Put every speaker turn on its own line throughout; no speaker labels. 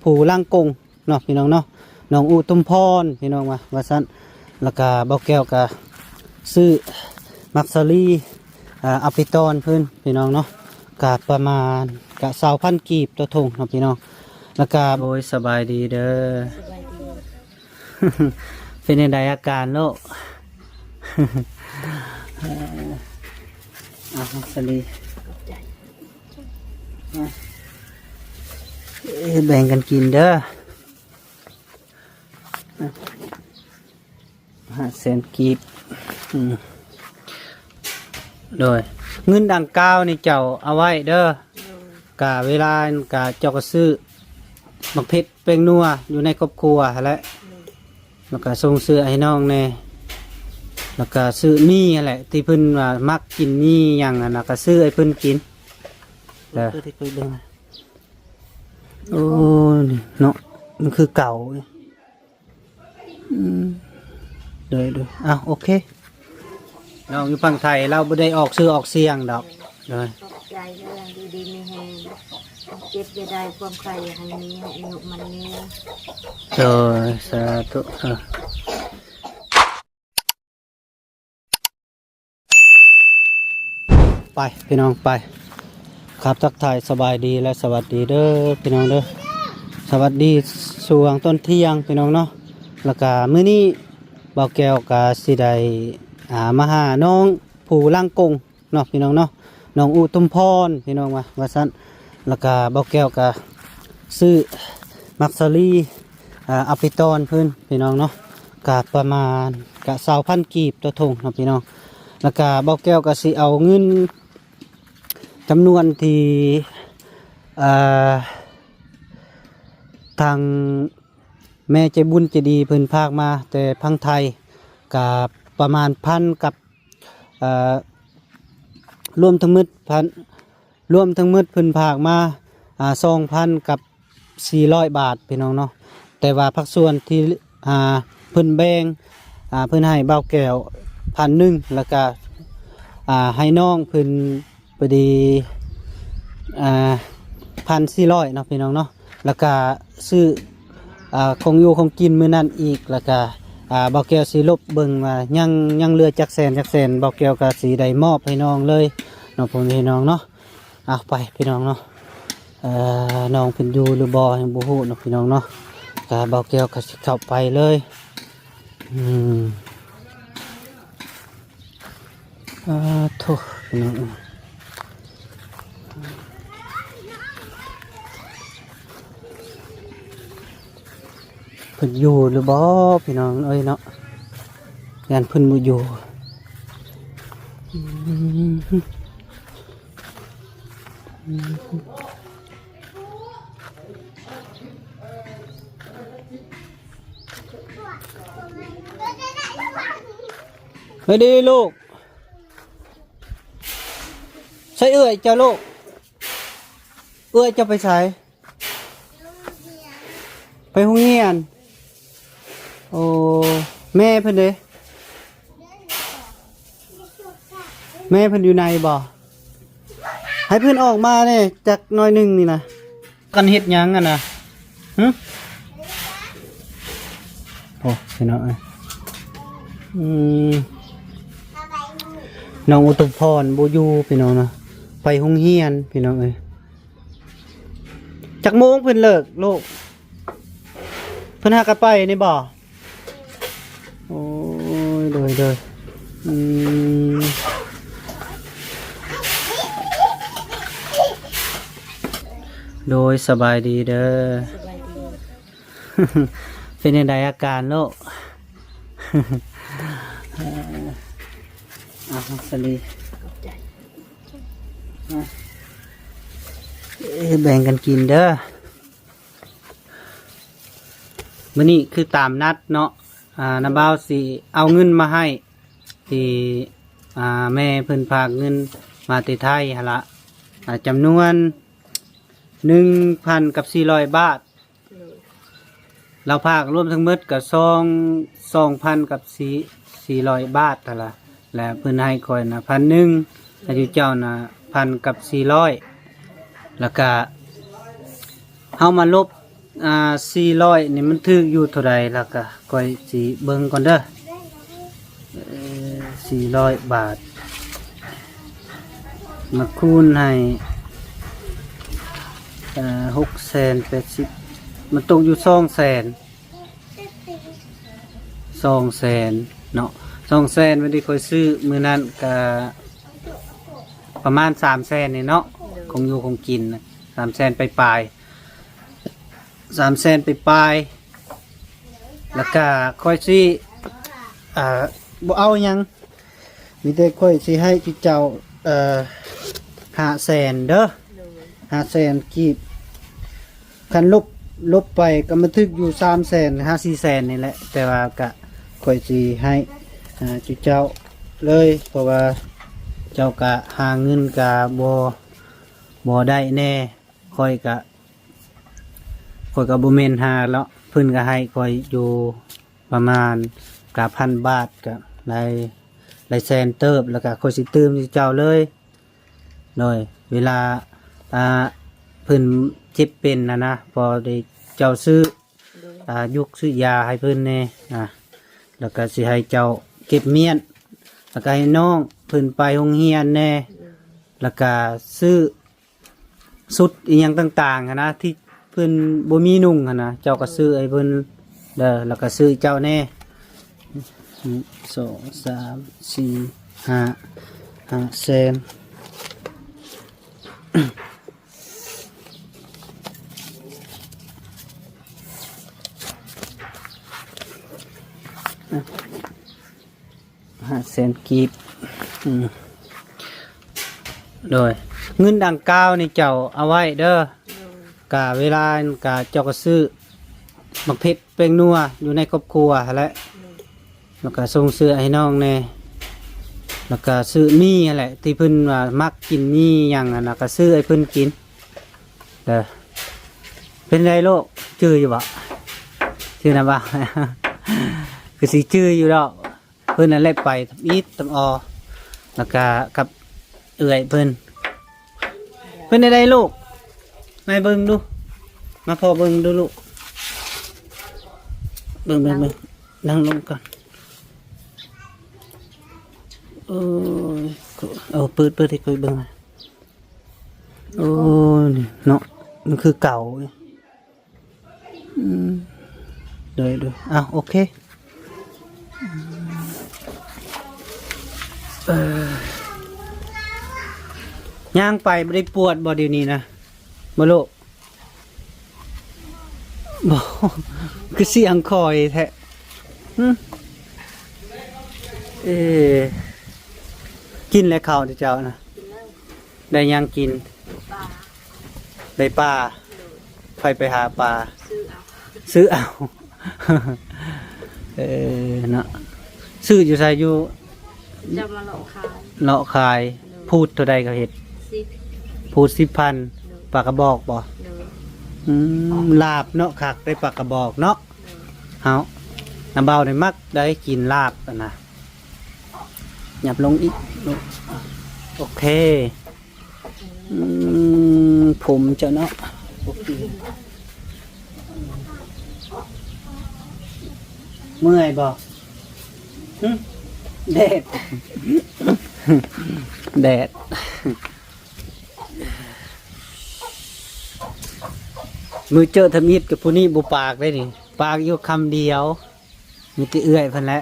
ผู้ล่างกงเนาะพี่น้องเนาะน้องอุตุมพรพี่น้องว่าซั่นแล้วก็เบาแก้วก็ซื้อมักซารีอัปปิตอนเพิ่นพี่น้องเนาะก็ประมาณก็20,000กีบต่อถุงเนาะพี่น้องแล้วก็โอ้ยสบายดีเด้อ เป็นยังไงอาการโลก มักซารีแบ่งกันกินเด้อ500,000กีบโดยเงินดังกล่าวนี่เจ้าเอาไว้เด้อกะเวลากะเจ้าก็ซื้อบักเพชรเป้งนัวอยู่ในครอบครัวและแล้วก็ส่งซื้อให้น้องแน่แล้วก็ซื้อนี่แหละที่เพิ่นว่ามักกินนี่อย่างนั้นก็ซื้อให้เพิ่นกินเด้อโอ้นี่เนาะมันคือเก่าเด้อโอเคน้องอยู่ฝั่งไทยเราไม่ได้ออกชื่อออกเสียงดอกเลย
ขอบใจเรื่องดีๆมีแฮงเจ็บจะได้ความใครให้มีให้อายุมันมี
สาธุไปพี่น้องไปครับทักทายสบายดีและสวัสดีเด้อพี่น้องเด้อสวัสดีช่วงต้นเที่ยงพี่น้องเนาะแล้วก็มื้อนี้เบาแก้วกับสิได้มาหาน้องผู้ล่างกงเนาะพี่น้องเนาะน้องอุตุมพรพี่น้องว่าซั่นแล้วก็เบาแก้วก็ซื้อมักซารีอัปปิตอนเพิ่นพี่น้องเนาะก็ประมาณก็20,000กีบต่อถุงเนาะพี่น้องแล้วก็เบาแก้วก็สิเอาเงินจำนวนที่ทางแม่ใจบุญใจดีเพิ่นพากมาแต่พังไทยกับประมาณ1,000กับรวมทั้งหมดเพิ่นพากมา2,000กับ400 บาทพี่น้องเนาะแต่ว่าภาคส่วนที่เพิ่นแบ่งเพิ่นให้เบาแก้ว1,000แล้วก็ให้น้องเพิ่นพอดี1,400เนาะพี่น้องเนาะแล้วก็ซื้อของอยู่ของกินมื้อนั้นอีกแล้วก็เบาแก้วสิลบเบิ่งว่ายังเหลือจักแสนเบาแก้วก็สิได้มอบให้น้องเลยเนาะพี่น้องเนาะไปพี่น้องเนาะน้องเพิ่นอยู่หรือบ่ยังบ่ฮู้เนาะพี่น้องเนาะก็เบาแก้วก็สิเข้าไปเลยโธ่พี่น้องเพิ่นอยู่หรือบ่พี่น้องเอ้ยเนาะงานเพิ่นบ่อยู่เฮ้ยดีลูกใส่เอื้อยเจ้าลูกเอื้อยจะไปใส่ไปห้องเรียนโอ้แม่เพิ่นเด้แม่เพิ่นอยู่ในบ่ให้เพิ่นออกมาเนี่ยจากหน่อยหนึ่งนี่นะกันเฮ็ดหยังอ่ะนะโอ้พี่น้องน้องอุตุพรบ่อยู่พี่น้องนะไปห้องเรียนพี่น้องเอ้ยจักโมงเพิ่นเลิกลูกเพิ่นหากันไปนี่บ่โอ้ยโดยโดยสบายดีเด้อเป็นยังไงอาการโลกมักซารีแบ่งกันกินเด้อมื้อนี้คือตามนัดเนาะน้าบ่าวสิเอาเงินมาให้ที่แม่เพิ่นฝากเงินมาที่ไทยหั่นละจำนวน 1,000 กับ 400 บาทเราฝากรวมทั้งหมดก็2,000 กับ 400 บาทหั่นละและเพิ่นให้ข่อยน่ะ 1,000 อายุเจ้าน่ะ 1,000 กับ 400แล้วก็เฮามาลบ 400นี่มันถึกอยู่เท่าใดแล้วก็ค่อยสิเบิ่งก่อนเด้อ400 บาทมาคูณให้680มันตกอยู่200,000เนาะ200,000วันนี้ค่อยซื้อมื้อนั้นก็ประมาณ300,000นี่เนาะคงอยู่คงกินนะ300,000ไปปลาย300,000ไปปลายแล้วก็ค่อยสิบ่เอาหยังมีแต่ค่อยสิให้พี่เจ้า500,000เด้อ500,000กีบคันลบไปก็มาถึกอยู่300,000 5-400,000นี่แหละแต่ว่าก็ค่อยสิให้พี่เจ้าเลยเพราะว่าเจ้าก็หาเงินก็บ่ได้แน่ค่อยก็บ่แม่นหาแล้วเพิ่นก็ให้ค่อยอยู่ประมาณกับ1,000 บาทก็ได้แสนเติบแล้วก็ค่อยสิตื่มสิเจ้าเลยโดยเวลาเพิ่นเจ็บเป็นนะพอได้เจ้าซื้อยุกซื้อยาให้เพิ่นแน่แล้วก็สิให้เจ้าเก็บเมียนแล้วก็ให้น้องเพิ่นไปโรงเรียนแน่แล้วก็ซื้อสุดอีหยังต่างๆนะที่เพิ่นบ่มีนุ่งนะเจ้าก็ซื้อให้เพิ่นเด้อแล้วก็ซื้อเจ้าแน่2 3 4 5 แสน500,000กีบโดยเงินดังกล่าวนี่เจ้าเอาไว้เด้อกะเวลากะเจ้าก็ซื้อมักเผ็ดเป้งนัวอยู่ในครอบครัวและแล้วก็ส่งเสื้อให้น้องแน่แล้วก็ซื้อมีแหละที่เพิ่นว่ามักกินมีหยังน่ะก็ซื้อให้เพิ่นกินเด้อเป็นไรโลกชื่ออยู่บ่ชื่อนะบ่ คือสิชื่ออยู่ดอกเพิ่นนั่นแหละไปทำอีททำออแล้วก็กับเอื่อยเพิ่นได้ลูกมาเบิ่งดูมาพอเบิ่งดูลูกเบิ่งนั่งลงก่อนโอ้ยเอาเปิดให้คุยเบิ่งมาโอ้นี่เนาะมันคือเก่าดูโอเคย่างไปไม่ได้ปวดบ่เดี๋ยวนี้นะบ่โลบ่คือเสียงคอยแท้กินแล้วข้าวที่เจ้านะได้ย่างกินได้ปลาไปหาปลาซื้อเอา เนาะซื้ออยู่ใส่อยู่
จะมาเลาะขาย
พูดเท่าใดก็เห็ดพูด10,000ปากกระบอกบ่ลาบเนาะคักได้ปากกระบอกเนาะเฮาน้ำเบาได้มักได้กินลาบนะหยับลงอีกโอเคผมจะเนาะโอเคเมื่อยบ่แดด มือเจอทำยิดกับผู้นี้บุปากได้นี่ปากอยู่คำเดียวมีแต่เอื้อยเพิ่นแหละ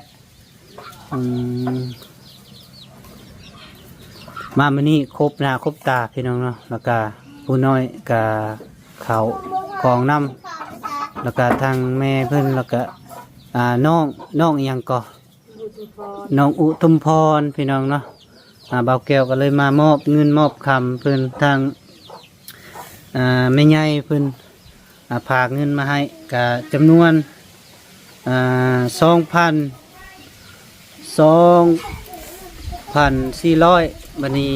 มามื้อนี้ครบหน้าครบตาพี่น้องเนาะแล้วก็ผู้น้อยก็เขาของน้ำแล้วก็ทางแม่เพิ่นแล้วก็น้องอีหยังก็น้องอุทุมพรพี่น้องเนาะบ่าวแก้วก็เลยมามอบเงินมอบคำเพิ่นทางแม่ใหญ่เพิ่นฝากเงินมาให้กับจำนวน2,400บัดนี้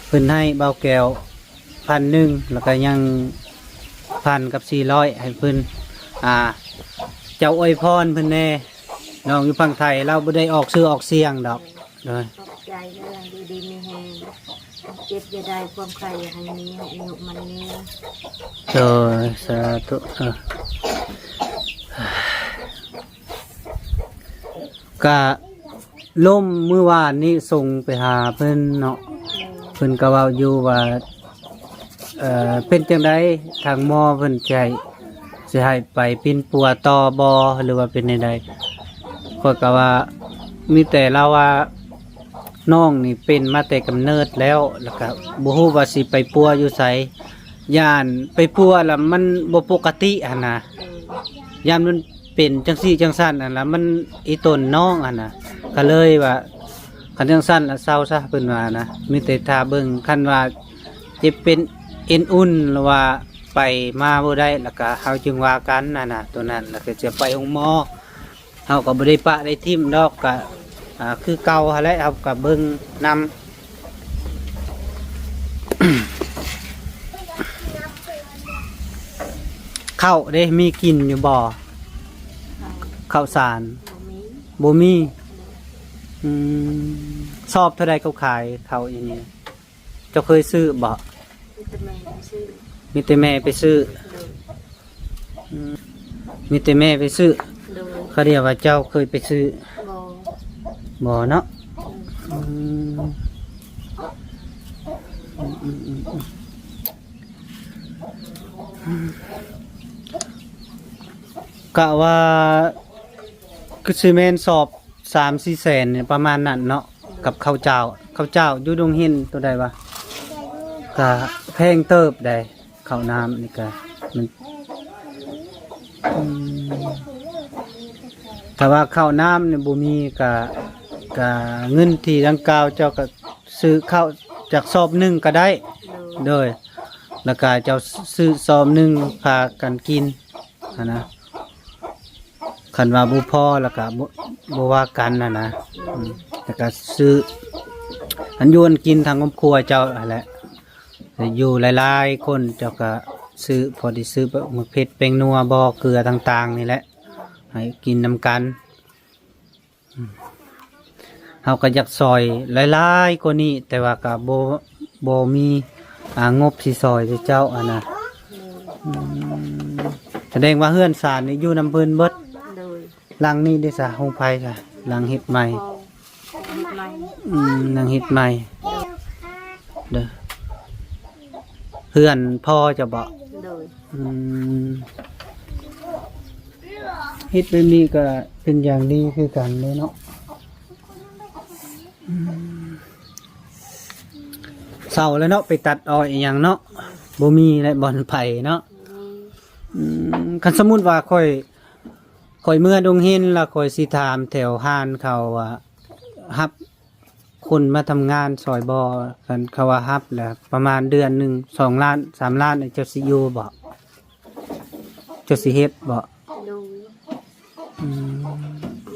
เพิ่นให้บ่าวแก้ว1,000แล้วก็ยัง1,000กับ400ให้เพิ่นเจ้าอวยพรเพิ่นแน่น้องอยู่ฝั่งไทยเราบ่ได้ออกชื่อออกเสียงดอกเลย
ขอบใจเรื่องดีๆมีแฮง เจ็บจะได้ความใครให้มีให้อายุมันมี
โดยสาธุก็ล่มเมื่อวานนี้ส่งไปหาเพิ่นเนาะเพิ่นก็เว้าอยู่ว่าเป็นจังไดทางหมอเพิ่นสิให้ไปปิ่นปัวต่อบ่หรือว่าเป็นจังไดก็ก็ว่ามีแต่เราว่าน้องนี่เป็นมาแต่กำเนิดแล้วก็บ่ฮู้ว่าสิไปปัวอยู่ไสย่านไปปัวแล้วมันบ่ปกติหั่นน่ะย่านมันเป็นจังซี่จังซั่นนั่นล่ะมันอีต้นน้องหั่นน่ะก็เลยว่าคันจังซั่นละเศร้าซะเพิ่นว่านะมีแต่ท่าเบิ่งคันว่าจะเป็นเอ็นอุ่นหรือว่าไปมาบ่ได้แล้วก็เฮาจึงว่ากันนั่นน่ะตัวนั้นแล้วก็จะไปโรงหมอเฮาก็บ่ได้ปะได้ทิ่มดอกก็คือเก่าหั่นแหละเฮาก็เบิ่งนำ ข้าวเด้มีกินอยู่บ่ข้าวสาร
บ่มี
บ่มีชอบเท่าใดเขาขายข้าวอย่างนี้เจ้าเคยซื้อบ่
มีแต่แม่ไปซื้อ
มีแต่แม่ไปซื้อ
โดย
เขาเรียกว่าเจ้าเคยไปซื้อ
บ่
บ่เนาะกะว่าคือซีเมนสอบ 3-4 แสนเนี่ยประมาณนั้นเนาะกับข้าวเจ้าอยู่ดงหินตัวใดวะกะแพงเติบได้ข้าวน้ำนี่กะมันถ้าว่าข้าวน้ำเนี่ยบ่มีกะเงินที่ดังกล่าวเจ้าก็ซื้อข้าวจากสอบหนึ่งก็ได้
โดย
โดยแล้วก็เจ้าซื้อสอบหนึ่งพากันกินนะคันว่าบ่พอแล้วก็บ่ว่ากันนะแล้วก็ซื้ออันโยนกินทางครอบครัวเจ้านั่นแหละแต่อยู่หลายๆคนเจ้าก็ซื้อพอได้ซื้อหมึกเผ็ดแป้งนัวบ่เกลือต่างๆนี่แหละให้กินนำกันเฮาก็อยากซอยหลายๆกว่านี้แต่ว่าก็บ่มีงบสิซอยเจ้าอันน่ะแสดงว่าเฮือนศาลนี่อยู่นำเพิ่นเบิด
โดย
หลังนี้ได้ซะโรงไผค่ะหลังเฮ็ดใหม่
พอเฮ็ดใหม่
หลังเฮ็ดใหม่เด้อเฮือนพ่อจะบ่
โดย
เฮ็ดแบบนี้ก็เป็นอย่างดีคือกันเลยเนาะเศร้าแล้วเนาะไปตัดอ้อยอหย่างเนาะบ่มีและบ่อนไผ่เนาะคันสมมุติว่าค่อยเมื่อดงเห็นแล้วค่อยสิถามแถวห้านเขาว่าฮับคนมาทำงานซอยบ่กันเขาว่าฮับแหละประมาณเดือนหนึง2 ล้าน 3 ล้านเจ้าสิอยู่บ่เจ้าสิเฮ็ดบ่
โดย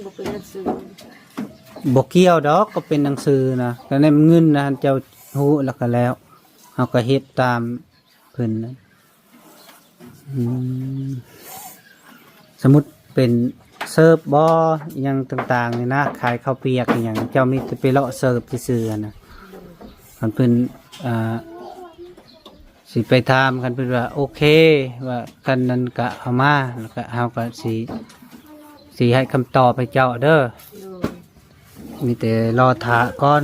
บ่เป็นหนังสือ
บ่เกี่ยวดอกก็เป็นหนังสือนะก็ในเงินนะเจ้าฮู้แล้วก็แล้วเฮาก็เฮ็ดตามเพิ่นนะสมมุติเป็นเสิร์ฟบ่อหยังต่างๆนี่นะขายข้าวเปียกอหยังเจ้ามีแต่ไปเลาะเสิร์ฟซื่อๆนะคันเพิ่นสิไปถามคันเพิ่นว่าโอเคว่าคันนั้นก็เอามาแล้วก็เฮาก็สิให้คำตอบให้เจ้าเด้อ
โดย
มีแต่รอถาก่อน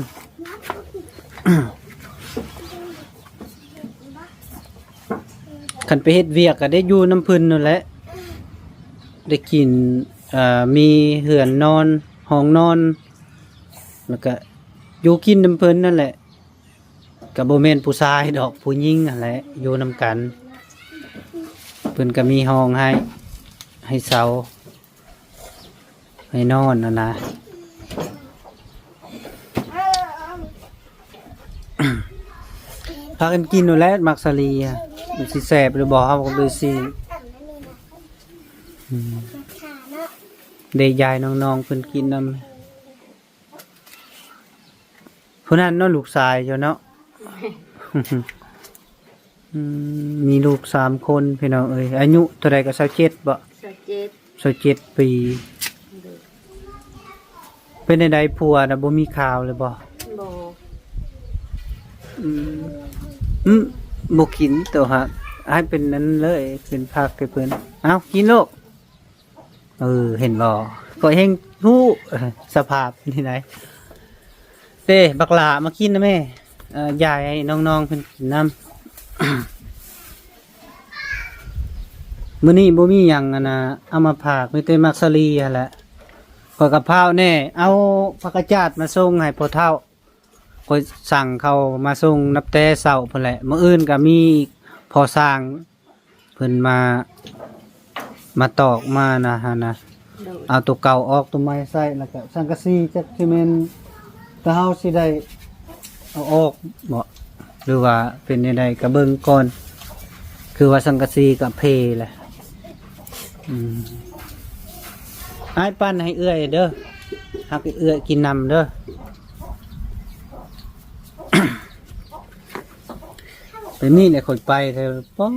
ขันไปเฮ็ดเวียกก็ได้อยู่น้ำพื้นนั่นแหละ ได้กินมีเหือนนอนห้องนอน แล้วก็อยู่กินน้ำพื้นนั่นแหละกับโบเมนผู้ชายดอกผู้หญิงนั่นแหละอยู่นำกันเพิ่นก็มีห้องให้เสาให้นอนนะ พากันกินนู่นแหละมักสลีอ่ะมันสิแสบหรือบ่เฮาก็ดูสิได้ยายน้องๆเพิ่นกินนำผู้นั้นเนาะลูกชายเจ้าเนาะ มีลูก3 คนพี่น้องเอ้ยอายุเท่าใดก็27บ่ 27 ปี
โดย
เป็นใดๆผัวน่ะบ่มีข่าวเลยบ่
บ่
อืมอืมบ่กินตัวฮะให้เป็นนั้นเลยเป็นผักให้เพิ่นเอ้ากินลูกเห็นบ่ก็เฮงฮู้สภาพนี่ไหนเต้บักหลามากินนะแม่ยายให้น้องๆเพิ่นกินน้ำ มื้อนี้บ่มีหยังอะนะเอามาผากมีแต่มักสลีหั่นแหละข้อยกับพร้าวแน่เอาผักกาดจาดมาส่งให้พ่อเฒ่าข้อยสั่งเขามาส่งนับแต่เช้าพุ่นแหละมื้ออื่นก็มีพอสร้างเพิ่นมาตอกมานะฮะนะ
โดย
เอาตัวเก่าออกตัวใหม่ใส่แล้วก็สังกะสีจักที่แม่นถ้าเฮาสิได้เอาออกบ่หรือว่าเป็นจังไดก็เบิ่งก่อนคือว่าสังกะสีก็เพแหละอ้ายปั้นให้เอื้อยเด้อหักให้เอื้อยกินนำเด้อ ไปนี่เนี่ยคนไปเธอป๊อ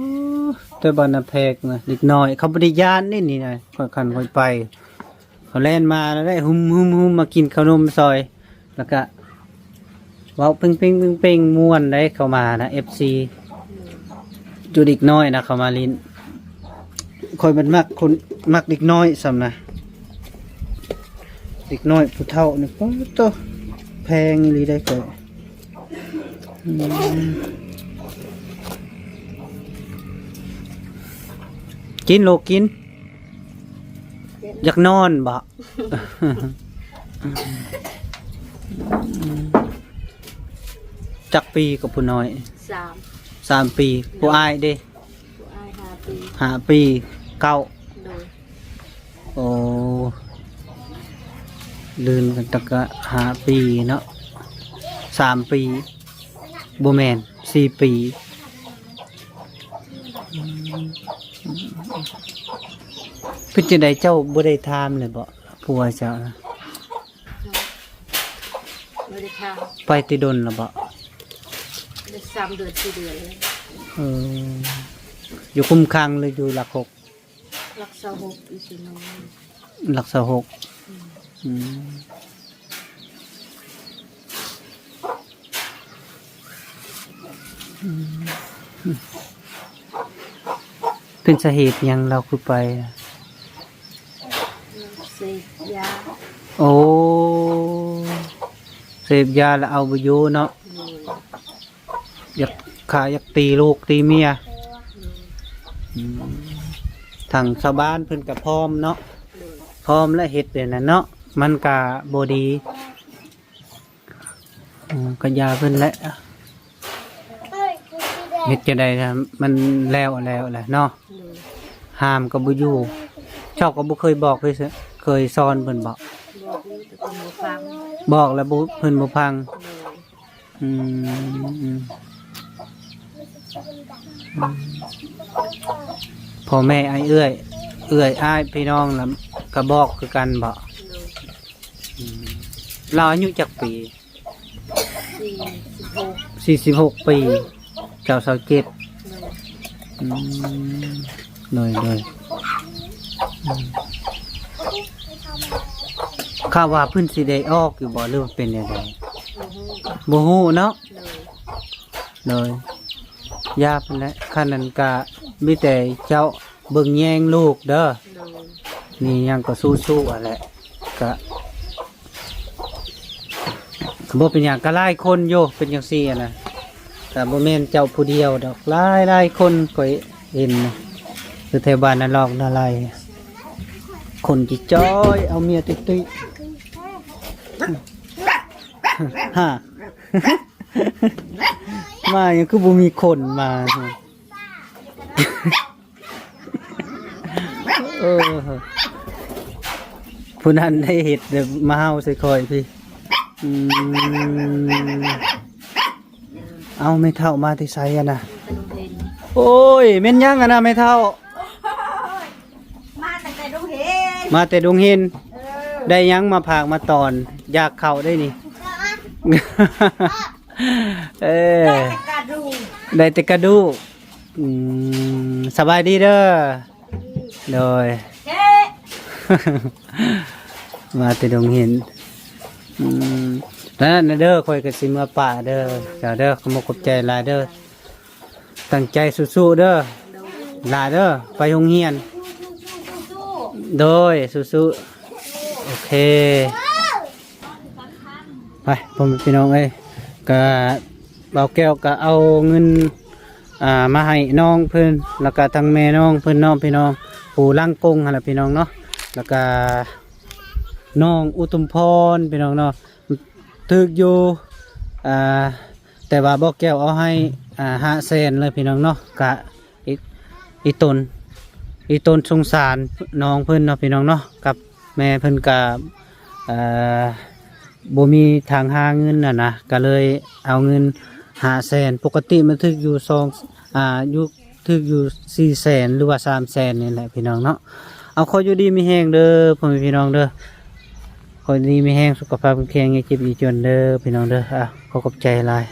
เธอบอลนาแพกนะเด็กน้อยเขาบริยานนี่นะคนขันคนไปเขาแล่นมาแล้วได้หุ่มมากินขนมซอย แล้วก็เว้าเป่งม่วนได้เข้ามานะFC จูเด็กน้อยนะเขามาลินคอยมันมักคนมักเด็กน้อยสำนะเด็กน้อยผู้เฒ่านี่ป๊อโตแพงอีหลีได้เกิดกินโลกกินอยากนอนบ่ จักปีกับผู้น้อย
3
3 ปีผู้อายเด้
ผู้อ้าย5 ปี
5 ปีเก้า
โดย
โอ้ลืนกันตะกะ5 ปีเนาะ3 ปีบ่แม่น4 ปีเพิ่นจังไดเจ้าบ่ได้ถามเลยบ่ผัวเจ้านะ
ไม่ได้ท
ไปติดนแล้วบ่
ำได้3 เดือน 4 เดือนเลย
เอออยู่คุ้มคังเลยอยู่หลักหก
รักษา6อีสิโน
หลักสหกอืมเป็นสาเหตุหยังเราคือไปอะ
เสพยา
โอ้เสพยาแล้วเอาไปอยู่เนาะ
โดย
อยากขาอยากตีลูกตีเมียทางชาวบ้านเพิ่นกับพร้อมเนาะ
โดย
พร้อมและเฮ็ดเดี๋ยวนั้นเนาะมันกะบ่ดีก็ยาเพิ่นแหละเฮ็ดจังได๋นะมันแล้วแหละเนาะ
โดย
ห้ามก็บ่อยู่เจ้าก็บ่เคยบอกเคยสอนเพิ่นบอก
บอกอยู่แต่คนบ่ฟัง
บอกแล้วบ่เพิ่นบ่ฟัง
โดย
อืมพ่อแม่ไอ้เอื้อยอ้ายพี่น้องแล้วก็บอกคือกันบ่
โดย
เราอายุจักปี
46
46 ปีเจ้า27
โดย
เลยข้าว่าเพื้นสิได้ออกอยู่บ่หรือว่าเป็นยังไง
บ่ฮู้
บ่ฮู้เนาะ
โดย
เลยยาเพิ่นแหละคันนั้นก็มีแต่เจ้าเบิ่งแยงลูกเด้อ
โดย
นี่ยังก็สู้ๆอ่ะแหละก็บ่เป็นหยังก็หลายคนอยู่เป็นจังซี่อะนะแต่บ่แม่นเจ้าผู้เดียวดอกหลายคนก็เห็นนะคือแถวบ้านนั่นลอกนั่นไรคนจิจ้อยเอาเมียตุ้ยๆ ฮะ มายังคือบ่มีคนมา เออผู้นั้นได้เห็ดเดี๋ยวมาเฮาใส่คอยพี่เอาไม่เท่ามาที่ไซอะนะ
เป็นเพน
โอ้ยแม่นยังอะนะไม่เท่า
มาตั้งแต่ดงเห็น
มาแต่ดงเห็นได้ยังมาผากมาตอน อยากเข่าได้นี่ เออ
แต่กระดูก
ได้แต่กระดูกสบายดีเด้อโดย
เฮ้
มาแต่ดงเห็น นั่นเด้อคอยก็สิมาป่าเด้อจ้าเด้อขอบคุณใจหลายเด้อตั้งใจสู้ๆเด้อหลายเด้อไปโรงเรียนโดยสู้ๆโอเคไปผมพี่น้องเอ้ยก็เบาแก้วก็เอาเงินมาให้น้องเพิ่นแล้วก็ทั้งแม่น้องเพิ่นน้องพี่น้องปู่ล่างกงหั่นล่ะพี่น้องเนาะแล้วก็น้องอุทุมพรพี่น้องเนาะถึกอยู่แต่ว่าบ่แก้วเอาให้500,000เลยพี่น้องเนาะกะอีตนสงสารน้องเพิ่นเนาะพี่น้องเนาะกับแม่เพิ่นกะบ่มีทางหาเงินนะก็เลยเอาเงิน500,000ปกติมันถึกอยู่อยู่ถึกอยู่400,000หรือว่า300,000นี่แหละพี่น้องเนาะเอาขออยู่ดีมีแฮงเด้อพ่อแม่พี่น้องเด้อขออยู่ดีมีแฮงสุขภาพแข็งแรงอย่าเจ็บอย่าจนเด้อพี่น้องเด้อขอขอบใจหลาย